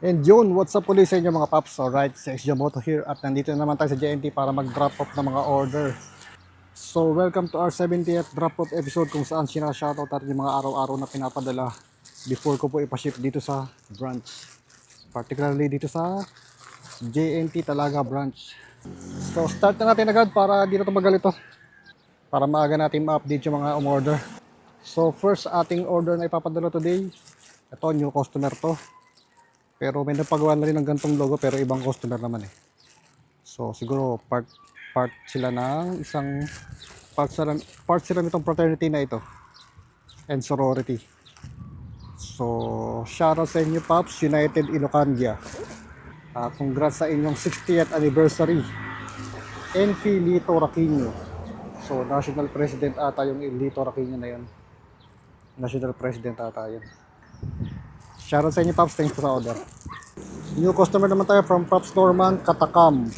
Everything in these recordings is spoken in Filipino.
And yun, what's up ulit sa inyo mga paps? Alright, si Moto here at nandito na naman tayo sa JNT para mag-drop off ng mga order. So welcome to our 70th drop off episode kung saan sinashoutout natin yung mga araw-araw na pinapadala before ko po ipaship dito sa branch. Particularly dito sa JNT Talaga branch. So start na natin agad para dito tumagal ito. Para maaga natin ma-update yung mga umorder. So first ating order na ipapadala today, ito new customer to. Pero may napagawa na rin ng gantong logo pero ibang customer naman eh. So siguro part sila ng isang part sila nitong fraternity na ito and sorority. So shoutout sa inyo Pops, United Ilocandia. Congrats sa inyong 60th anniversary. NP Lito Raquinho. So national president ata yung Lito Raquinho na yun. National president ata yun. Shoutout sa inyo Pops, thanks for sa order. New customer naman tayo from Pops Norman, Katakam.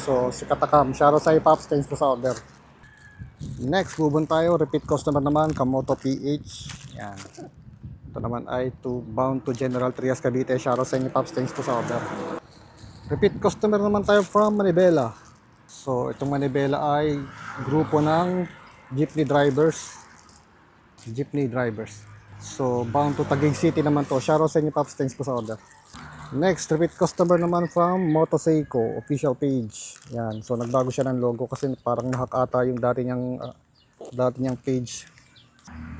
So si Katakam, shoutout sa inyo Pops, thanks for sa order. Next, move on tayo, repeat customer naman, Kamoto PH. Yan. Ito naman ay bound to General Trias Cavite. Shoutout sa inyo Pops, thanks for sa order. Repeat customer naman tayo from Manibela. So itong Manibela ay grupo ng jeepney drivers. So, bound to Taguig City naman to. Shoutout sa inyo Pops, thanks po sa order. Next, repeat customer naman from Motoseiko official page. Yan. So, nagbago siya ng logo kasi parang nahack ata yung dati niyang page.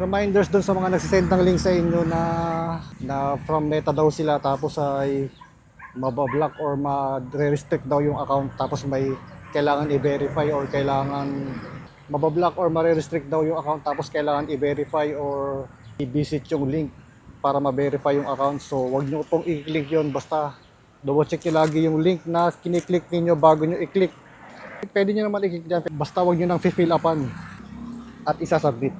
Reminders dun sa mga nagsisend ng link sa inyo na from Meta daw sila tapos ay mabablock or ma-restrict daw yung account tapos may kailangan i-verify or kailangan mabablock or ma-restrict daw yung account tapos kailangan i-verify or i-visit yung link para ma-verify yung account. So wag nyo pong i-click yun, basta double check nyo lagi yung link na kiniklik ninyo bago nyo i-click. Pwede nyo naman i-click dyan, basta wag nyo nang fill upan at isasubmit.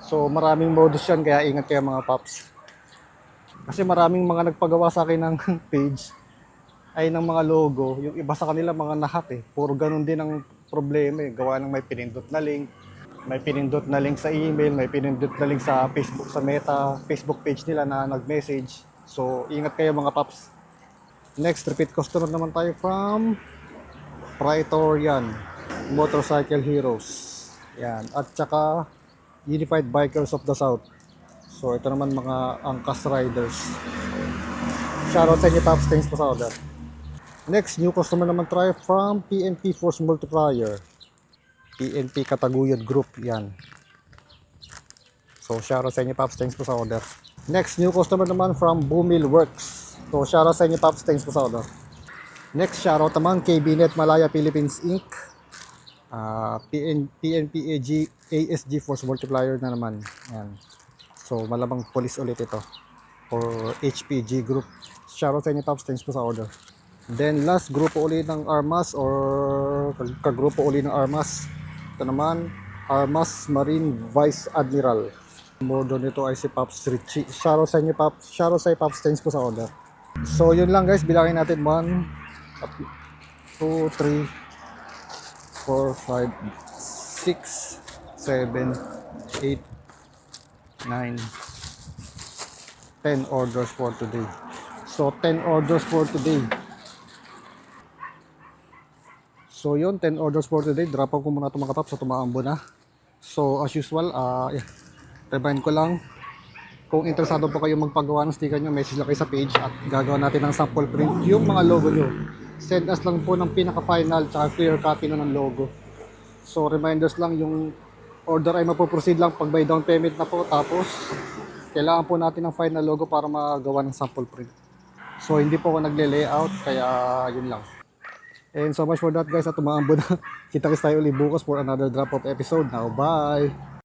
So maraming modus yan, kaya ingat kayo mga Pops. Kasi maraming mga nagpagawa sa akin ng page ay ng mga logo, yung iba sa kanila mga nahack eh. Puro ganun din ang problema eh. Gawa ng may pinindot na link, may pinindot na link sa email, may pinindot na link sa Facebook, sa Meta, Facebook page nila na nag-message. So, ingat kayo mga Pops. Next, repeat customer naman tayo from Praetorian Motorcycle Heroes. Yan. At saka Unified Bikers of the South. So, ito naman mga angkas riders. Shoutout sa inyo Pops, thanks po sa order. Next, new customer naman tayo from PNP Force Multiplier. PNP Kataguyod Group, yan. So, shoutout sa inyo Pops, thanks po sa order. Next, new customer naman from Bumil Works. So, shoutout sa inyo Pops, thanks po sa order. Next, shoutout naman kay Binet Malaya Philippines Inc. PNP ASG Force Multiplier na naman. Yan. So, malamang police ulit ito. Or HPG Group. Shoutout sa inyo Pops, thanks po sa order. Then, last grupo uli ng Armas or kagrupo uli ng Armas. Ito naman, Armas Marine Vice Admiral. Modo nito ay si Pops Richie. Shoutout sa inyo Pops. Shoutout sa inyo Pops. Thanks po sa order. So yun lang guys. Bilangin natin 1, 2, 3, 4, 5, 6, 7, 8, 9, 10 orders for today. So 10 orders for today. So yun, 10 orders for today. Drop ko muna ito mga Pops sa tumaambo na. So as usual, remind ko lang, kung interesado po kayo magpagawa ng sticker nyo, message lang kayo sa page at gagawa natin ng sample print yung mga logo nyo. Send us lang po ng pinaka-final tsaka clear copy na ng logo. So reminders lang, yung order ay mapoproceed lang pag may down payment na po. Tapos kailangan po natin ng final logo para magawa ng sample print. So hindi po ako nagle-layout, kaya yun lang. And so much for that guys, at tumaambo na. Kita-kits tayo ulit bukas for another drop-off episode. Now, bye!